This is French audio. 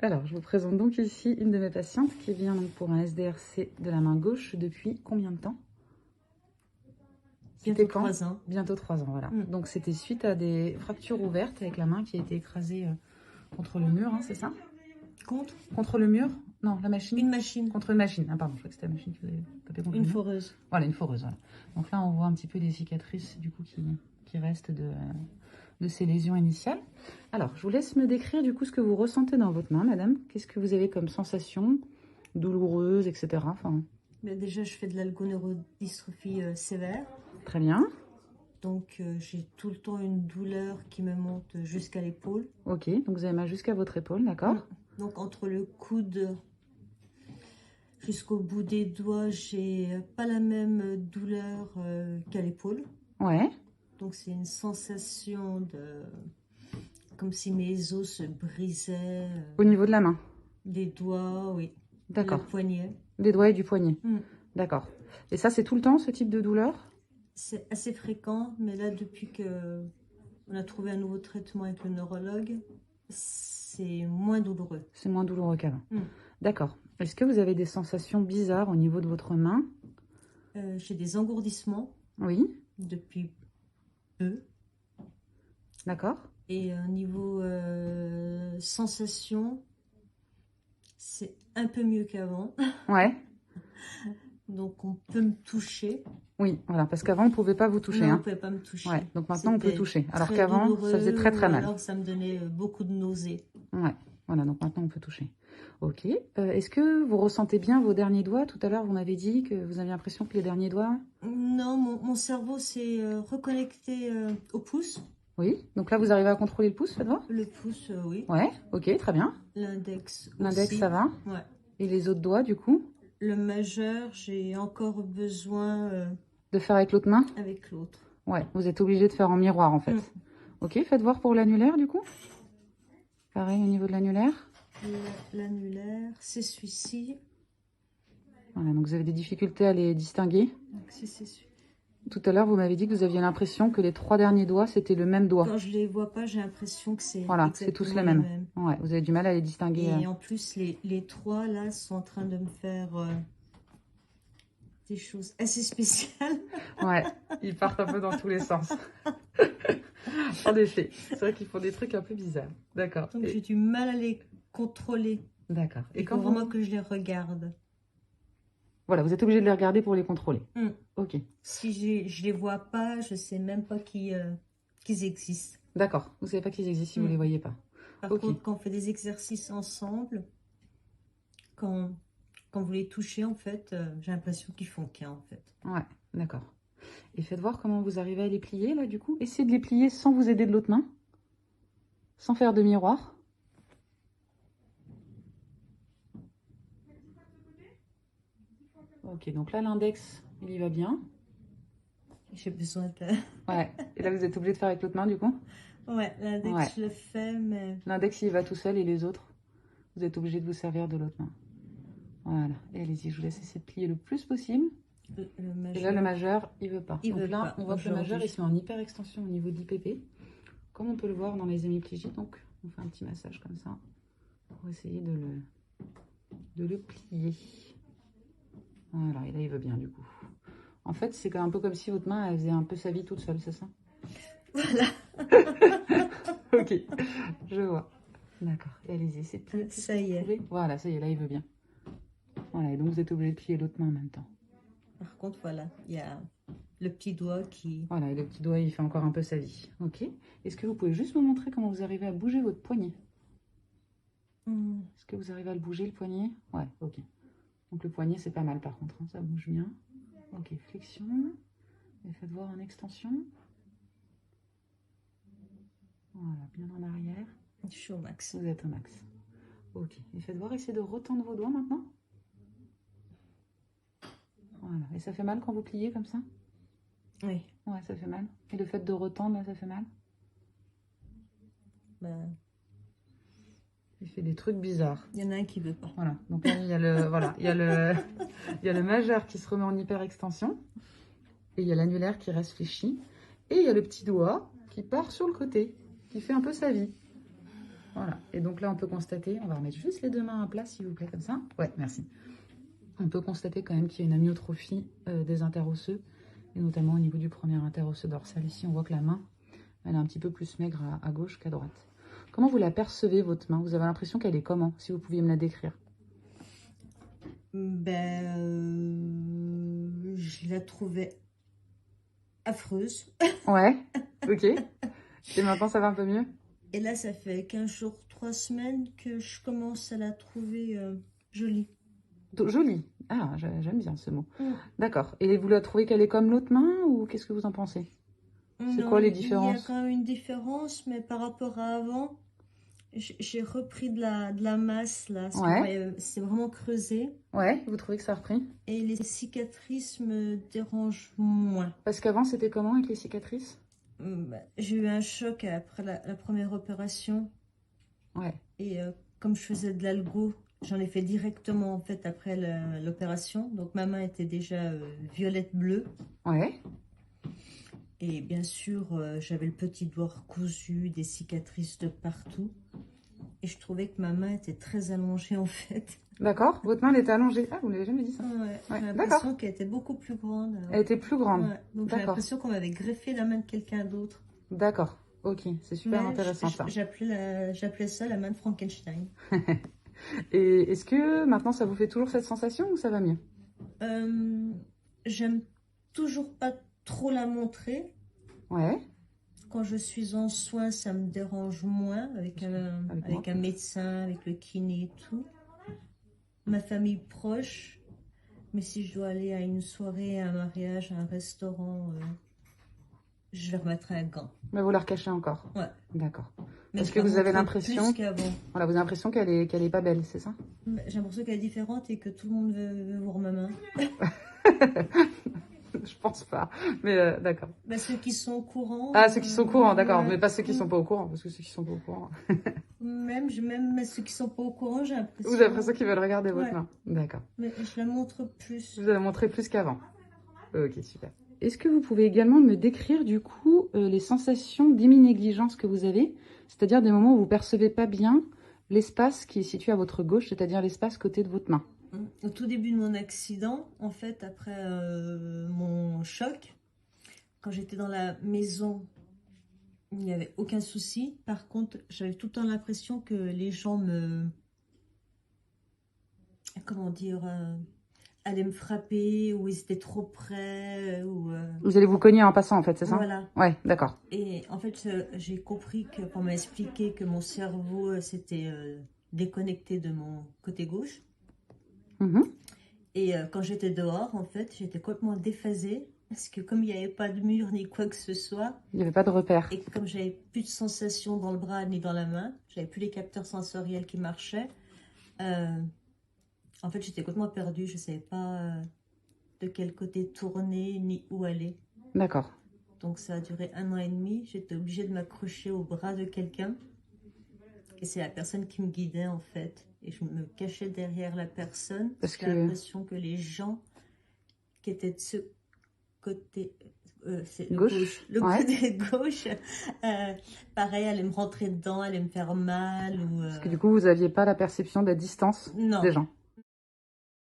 Alors, je vous présente donc ici une de mes patientes qui vient donc pour un SDRC de la main gauche depuis combien de temps? Bientôt 3 ans. Bientôt 3 ans, voilà. Donc, c'était suite à des fractures ouvertes avec la main qui a été écrasée contre le mur, hein, c'est ça? Contre le mur? Non, la machine? Une machine. Contre une machine. Ah, pardon, je crois que c'était la machine qui vous avait tapé contre le Une mur. foreuse. Voilà, une foreuse, voilà. Donc là, on voit un petit peu des cicatrices, du coup, qui restent de ces lésions initiales. Alors, je vous laisse me décrire, du coup, ce que vous ressentez dans votre main, madame. Qu'est-ce que vous avez comme sensation douloureuse, etc. Enfin... Mais déjà, je fais de l'algoneurodystrophie sévère. Très bien. Donc, j'ai tout le temps une douleur qui me monte jusqu'à l'épaule. Ok, donc vous avez mal jusqu'à votre épaule, d'accord. Donc, entre le coude jusqu'au bout des doigts, j'ai pas la même douleur qu'à l'épaule. Ouais. Donc, c'est une sensation de... comme si mes os se brisaient. Au niveau de la main? Des doigts, oui. D'accord. Le poignet. Des doigts et du poignet. D'accord. Et ça, c'est tout le temps, ce type de douleur? C'est assez fréquent, mais là, depuis que on a trouvé un nouveau traitement avec le neurologue, c'est moins douloureux. C'est moins douloureux qu'avant. D'accord. Est-ce que vous avez des sensations bizarres au niveau de votre main? J'ai des engourdissements. Oui. Depuis peu. D'accord. Et au niveau sensation, c'est un peu mieux qu'avant. Ouais. Donc, on peut me toucher. Oui, voilà, parce qu'avant, on ne pouvait pas vous toucher. Non, hein. on ne pouvait pas me toucher. Ouais, donc maintenant, on peut toucher. Alors qu'avant, ça faisait très très mal. Alors, ça me donnait beaucoup de nausées. Ouais, voilà, donc maintenant, on peut toucher. Ok. Est-ce que vous ressentez bien vos derniers doigts? Tout à l'heure, vous m'avez dit que vous aviez l'impression que les derniers doigts... Non, mon cerveau s'est reconnecté au pouce. Oui, donc là, vous arrivez à contrôler le pouce, faites voir? Le pouce, oui. Ouais, ok, très bien. L'index aussi. L'index, ça va? Ouais. Et les autres doigts, du coup? Le majeur, j'ai encore besoin... de faire avec l'autre main? Avec l'autre. Ouais, vous êtes obligé de faire en miroir, en fait. Ok, faites voir pour l'annulaire, du coup? Pareil au niveau de l'annulaire? L'annulaire, c'est celui-ci. Voilà, donc vous avez des difficultés à les distinguer. Donc, c'est celui-ci. Tout à l'heure, vous m'avez dit que vous aviez l'impression que les 3 derniers doigts, c'était le même doigt. Quand je les vois pas, j'ai l'impression que c'est voilà, c'est tous les mêmes. Ouais, vous avez du mal à les distinguer. Et en plus, les 3, là, sont en train de me faire des choses assez spéciales. Ouais, ils partent un peu dans tous les sens. En effet, c'est vrai qu'ils font des trucs un peu bizarres. D'accord. Donc, j'ai du mal à les contrôler. D'accord. Et quand vraiment que je les regarde. Voilà, vous êtes obligé de les regarder pour les contrôler. Ok. Si je les vois pas, je sais même pas qu'ils existent. D'accord. Vous savez pas qu'ils existent si vous les voyez pas. Par contre, quand on fait des exercices ensemble, quand vous les touchez, en fait, j'ai l'impression qu'ils font qu'un, en fait. Ouais, d'accord. Et faites voir comment vous arrivez à les plier, là, du coup. Essayez de les plier sans vous aider de l'autre main. Sans faire de miroir. Ok, donc là, l'index, il y va bien. J'ai besoin de... Ouais, et là, vous êtes obligé de faire avec l'autre main, du coup? Ouais, l'index, je le fais, mais... L'index, il va tout seul, et les autres, vous êtes obligé de vous servir de l'autre main. Voilà, et allez-y, je vous laisse essayer de plier le plus possible. Et là, le majeur, il veut pas. Donc là, on voit que le majeur, il se met en hyper extension au niveau de l'IPP, comme on peut le voir dans les hémiplégies. Donc, on fait un petit massage comme ça, pour essayer de le plier. Voilà, et là, il veut bien, du coup. En fait, c'est un peu comme si votre main, elle faisait un peu sa vie toute seule, c'est ça? Voilà. Ok, je vois. D'accord, et allez-y, essayez de plier. Ça y est. Voilà, ça y est, là, il veut bien. Voilà, et donc vous êtes obligé de plier l'autre main en même temps. Par contre, voilà, il y a le petit doigt qui... Voilà, et le petit doigt, il fait encore un peu sa vie. Ok. Est-ce que vous pouvez juste me montrer comment vous arrivez à bouger votre poignet? Est-ce que vous arrivez à le bouger, le poignet? Ouais, ok. Donc le poignet, c'est pas mal par contre, hein, ça bouge bien. Ok, flexion. Et faites voir en extension. Voilà, bien en arrière. Je suis au max. Vous êtes au max. Ok, et faites voir, essayez de retendre vos doigts maintenant. Voilà, et ça fait mal quand vous pliez comme ça? Oui. Ouais, ça fait mal. Et le fait de retendre, là, ça fait mal? Ben... Il fait des trucs bizarres. Il y en a un qui veut pas. Voilà, donc là, il y a le, voilà, il y a le majeur qui se remet en hyper extension. Et il y a l'annulaire qui reste fléchi. Et il y a le petit doigt qui part sur le côté, qui fait un peu sa vie. Voilà. Et donc là, on peut constater, on va remettre juste les deux mains à plat, s'il vous plaît, comme ça. Ouais, merci. On peut constater quand même qu'il y a une amyotrophie des interosseux, et notamment au niveau du premier interosseux dorsal. Ici, on voit que la main, elle est un petit peu plus maigre à gauche qu'à droite. Comment vous la percevez, votre main? Vous avez l'impression qu'elle est comment, si vous pouviez me la décrire? Je la trouvais affreuse. Ouais, ok. Et maintenant, ça va un peu mieux? Et là, ça fait 15 jours, 3 semaines que je commence à la trouver jolie. Jolie. Ah, j'aime bien ce mot. D'accord. Et vous la trouvez qu'elle est comme l'autre main ou qu'est-ce que vous en pensez? C'est quoi les différences? Il y a quand même une différence, mais par rapport à avant, j'ai repris de la masse là. Ouais. C'est vraiment creusé. Ouais, vous trouvez que ça a repris? Et les cicatrices me dérangent moins. Parce qu'avant, c'était comment avec les cicatrices? J'ai eu un choc après la première opération. Ouais. Et comme je faisais de l'algo, j'en ai fait directement en fait après l'opération. Donc ma main était déjà violette-bleue. Ouais. Et bien sûr, j'avais le petit doigt recousu, des cicatrices de partout. Et je trouvais que ma main était très allongée en fait. D'accord. Votre main, elle était allongée. Ah, vous ne l'avez jamais dit ça? Ouais, j'ai l'impression qu'elle était beaucoup plus grande. Alors. Elle était plus grande. Ouais, donc j'ai l'impression qu'on m'avait greffé la main de quelqu'un d'autre. D'accord. Ok, c'est super intéressant ça. J'appelais ça la main de Frankenstein. Et est-ce que maintenant, ça vous fait toujours cette sensation ou ça va mieux? J'aime toujours pas trop la montrer. Ouais. Quand je suis en soins, ça me dérange moins avec un médecin, avec le kiné et tout. Ma famille proche. Mais si je dois aller à une soirée, à un mariage, à un restaurant, je vais remettre un gant. Mais vous la recachez encore? Ouais. D'accord. Est-ce que vous avez l'impression... Voilà, vous avez l'impression qu'elle est pas belle, c'est ça? J'ai l'impression qu'elle est différente et que tout le monde veut voir ma main. Je pense pas, mais d'accord. Ceux qui sont au courant. Ah, ceux qui sont au courant, d'accord, mais pas ceux qui sont pas au courant, parce que ceux qui sont pas au courant. même ceux qui sont pas au courant, j'ai l'impression. Vous avez l'impression qu'ils veulent regarder votre main, d'accord. Mais je la montre plus. Vous la montrez plus qu'avant. Ok, super. Est-ce que vous pouvez également me décrire du coup les sensations d'héminégligence que vous avez, c'est-à-dire des moments où vous percevez pas bien l'espace qui est situé à votre gauche, c'est-à-dire l'espace côté de votre main? Au tout début de mon accident, en fait, après mon choc, quand j'étais dans la maison, il n'y avait aucun souci. Par contre, j'avais tout le temps l'impression que les gens comment dire, allaient me frapper, ou ils étaient trop près. Vous allez vous cogner en passant, en fait, c'est ça? Voilà. Ouais, d'accord. Et en fait, j'ai compris qu'on m'a expliqué que mon cerveau s'était déconnecté de mon côté gauche. Et quand j'étais dehors, en fait, j'étais complètement déphasée. Parce que comme il n'y avait pas de mur ni quoi que ce soit. Il n'y avait pas de repère. Et comme j'avais plus de sensations dans le bras ni dans la main, j'avais plus les capteurs sensoriels qui marchaient. En fait, j'étais complètement perdue. Je ne savais pas de quel côté tourner ni où aller. D'accord. Donc ça a duré 1 an et demi. J'étais obligée de m'accrocher au bras de quelqu'un. Et c'est la personne qui me guidait en fait. Et je me cachais derrière la personne. Parce que j'ai l'impression que les gens qui étaient de ce côté gauche, le côté gauche, pareil, allaient me rentrer dedans, allaient me faire mal. Parce que du coup, vous n'aviez pas la perception de la distance des gens.